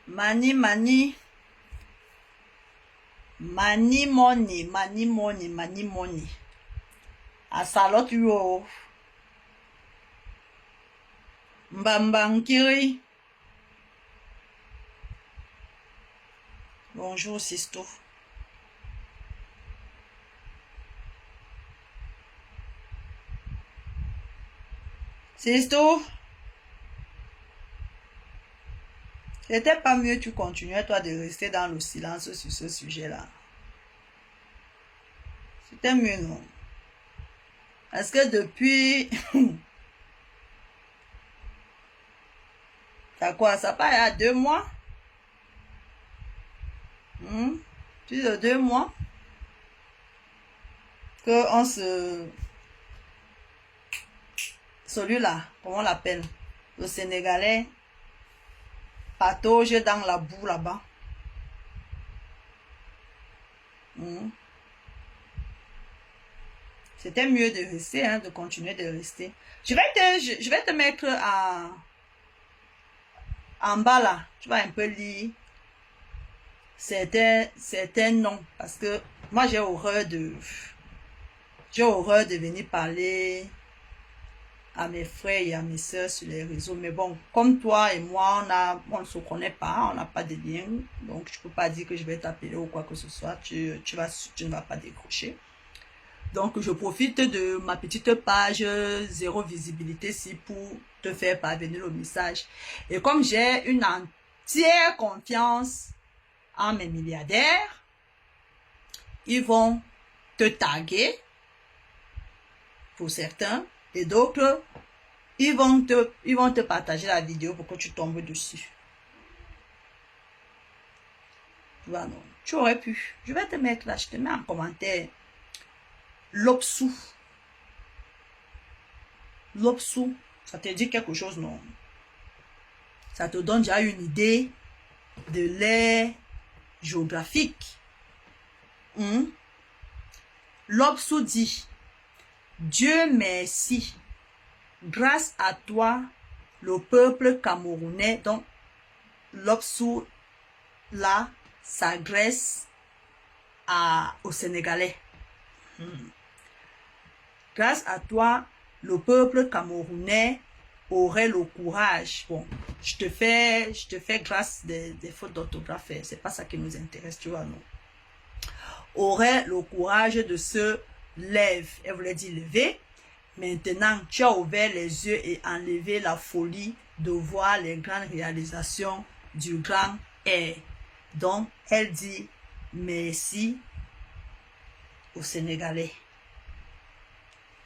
Mani, mani. Mani, money, mani, money, mani, money. A salot yo. Mbambankiri. Bonjour, Sisto. Sisto. C'était pas mieux tu continuais toi de rester dans le silence sur ce sujet-là. C'était mieux, non? Parce que depuis... T'as quoi? Ça part il y a 2 mois? Plus de 2 mois que on se... Celui-là, comment on l'appelle? Le Sénégalais patauge dans la boue là-bas. C'était mieux de rester, hein, de continuer de rester. Je vais te mettre en bas là. Tu vas un peu lire certains noms. Parce que moi j'ai horreur de venir parler à mes frères et à mes soeurs sur les réseaux. Mais bon, comme toi et moi, on ne se connaît pas, on n'a pas de lien. Donc, je ne peux pas dire que je vais t'appeler ou quoi que ce soit. Tu ne vas pas décrocher. Donc, je profite de ma petite page zéro visibilité ici pour te faire parvenir le message. Et comme j'ai une entière confiance en mes milliardaires, ils vont te taguer pour certains. Et d'autres, ils vont te partager la vidéo pour que tu tombes dessus. Tu vois, non. Tu aurais pu. Je vais te mettre là, je te mets en commentaire. Lopsou. Lopsou, ça te dit quelque chose, non? Ça te donne déjà une idée de l'ère géographique. Lopsou dit: Dieu merci, grâce à toi, le peuple camerounais, donc Lopsou, là, s'adresse aux Sénégalais. Grâce à toi, le peuple camerounais aurait le courage. Bon, je te fais grâce des fautes d'orthographe, c'est pas ça qui nous intéresse, tu vois, non? Aurait le courage de se lève, elle voulait dire lever. Maintenant, tu as ouvert les yeux et enlevé la folie de voir les grandes réalisations du grand air. Donc, elle dit merci aux Sénégalais.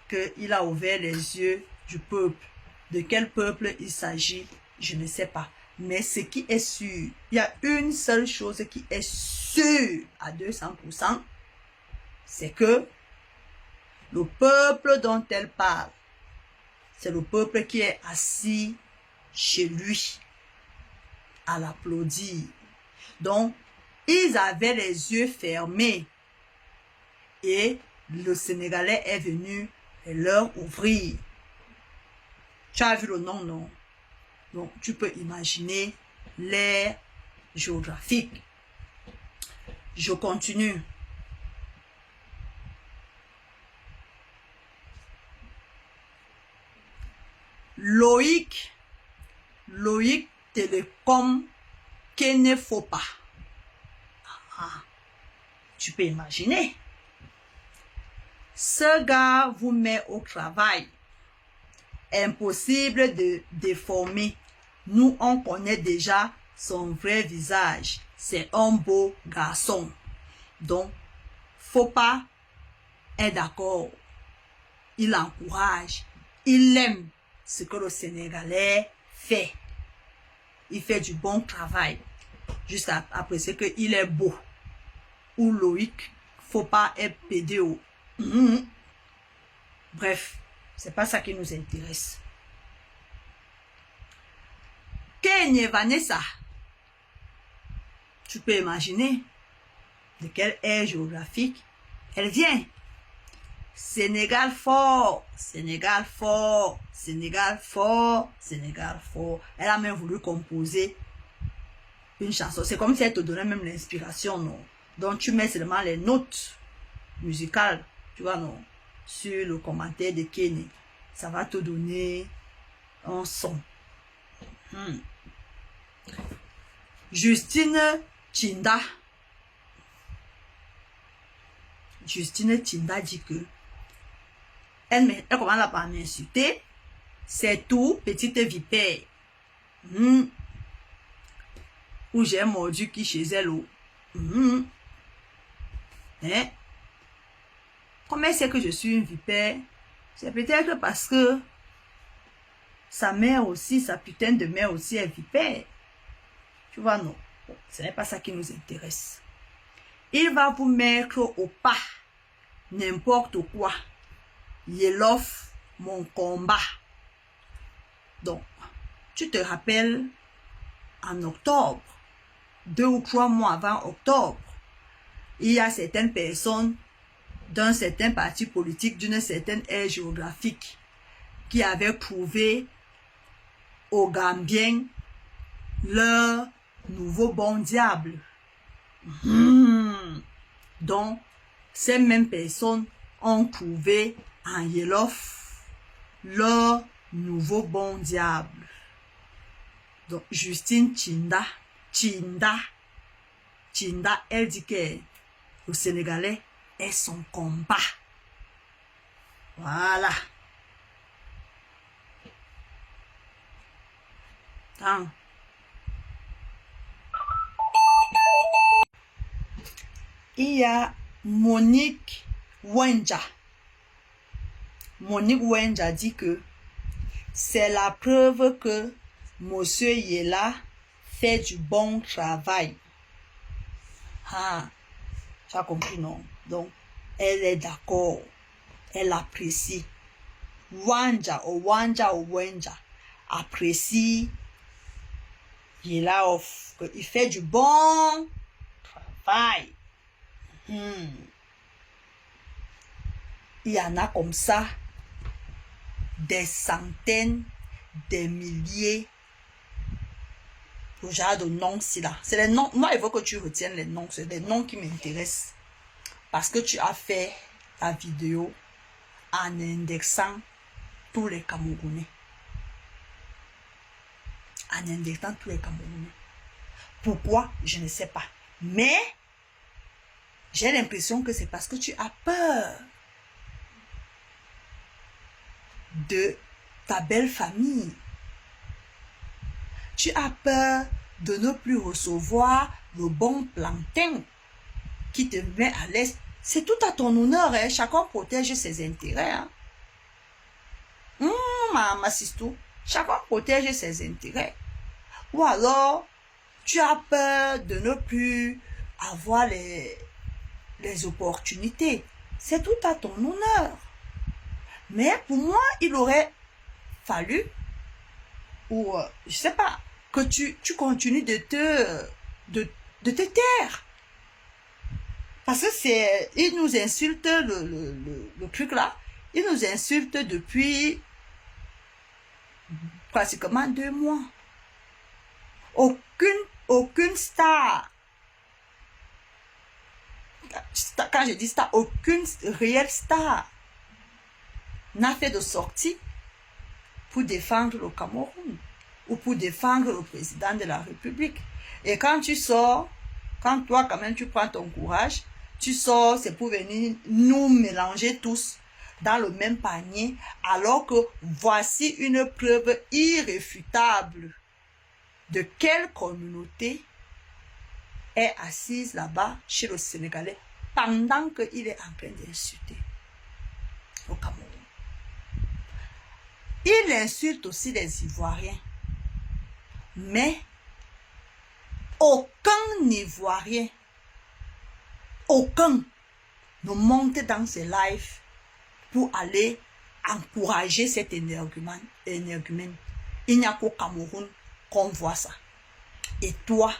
Qu'il a ouvert les yeux du peuple. De quel peuple il s'agit, je ne sais pas. Mais ce qui est sûr, il y a une seule chose qui est sûre à 200%, c'est que le peuple dont elle parle, c'est le peuple qui est assis chez lui à l'applaudir. Donc, ils avaient les yeux fermés et le Sénégalais est venu leur ouvrir. Tu as vu le nom, non? Donc, tu peux imaginer l'ère géographique. Je continue. Loïc Télécom Kene Fopa. Tu peux imaginer. Ce gars vous met au travail. Impossible de déformer. Nous, on connaît déjà son vrai visage. C'est un beau garçon. Donc, Fopa est d'accord. Il encourage. Il aime ce que le Sénégalais fait. Il fait du bon travail. Juste après c'est qu'il est beau. Ou Loïc Fopa est PDO. Bref, c'est pas ça qui nous intéresse. Kenya Vanessa, tu peux imaginer de quelle ère géographique elle vient. Sénégal fort, Sénégal fort, Sénégal fort, Sénégal fort. Elle a même voulu composer une chanson. C'est comme si elle te donnait même l'inspiration, non? Donc, tu mets seulement les notes musicales, tu vois, non? Sur le commentaire de Kenny. Ça va te donner un son. Justine Tinda. Justine Tinda dit que elle commence par m'insulter. C'est tout, petite vipère. Où j'ai mordu qui chez elle. Hein? Comment elle sait que je suis une vipère? C'est peut-être parce que sa mère aussi, sa putain de mère aussi est vipère. Tu vois, non. Bon, ce n'est pas ça qui nous intéresse. Il va vous mettre au pas n'importe quoi. Yelof, mon combat. Donc, tu te rappelles, en octobre, 2 ou 3 mois avant octobre, il y a certaines personnes d'un certain parti politique, d'une certaine aire géographique, qui avaient prouvé aux Gambiens leur nouveau bon diable. Donc, ces mêmes personnes ont trouvé en Yelof leur nouveau bon diable. Donc, Justine Tinda, elle dit que le Sénégalais est son combat. Voilà. Attends. Il y a Monique Wenja. Monique Wenja dit que c'est la preuve que Monsieur Yela fait du bon travail. Ah, tu as compris, non? Donc, elle est d'accord. Elle apprécie. Wenja apprécie Yela il fait du bon travail. Il y en a comme ça des centaines, des milliers. Le genre de noms, c'est là. C'est les noms. Moi, il faut que tu retiennes les noms. C'est les noms qui m'intéressent. Parce que tu as fait la vidéo en indexant tous les Camerounais. En indexant tous les Camerounais. Pourquoi? Je ne sais pas. Mais j'ai l'impression que c'est parce que tu as peur de ta belle famille. Tu as peur de ne plus recevoir le bon plantain qui te met à l'aise. C'est tout à ton honneur. Hein? Chacun protège ses intérêts. Hein? Ma sistou, chacun protège ses intérêts. Ou alors, tu as peur de ne plus avoir les opportunités. C'est tout à ton honneur. Mais pour moi, il aurait fallu, ou je sais pas, que tu continues de te taire. Parce que c'est, il nous insulte le truc là, il nous insulte depuis pratiquement 2 mois. Aucune star, quand je dis star, aucune réelle star n'a fait de sortie pour défendre le Cameroun ou pour défendre le président de la République. Et quand tu sors, quand toi quand même tu prends ton courage, tu sors, c'est pour venir nous mélanger tous dans le même panier, alors que voici une preuve irréfutable de quelle communauté est assise là-bas chez le Sénégalais pendant qu'il est en train d'insulter au Cameroun. Il insulte aussi les Ivoiriens. Mais aucun Ivoirien, aucun ne monte dans ses lives pour aller encourager cet énergumène. Il n'y a qu'au Cameroun qu'on voit ça. Et toi,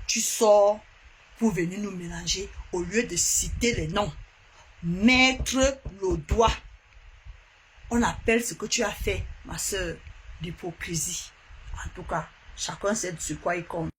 tu sors pour venir nous mélanger au lieu de citer les noms. Mettre le doigt. On appelle ce que tu as fait, ma soeur, l'hypocrisie. En tout cas, chacun sait sur quoi il compte.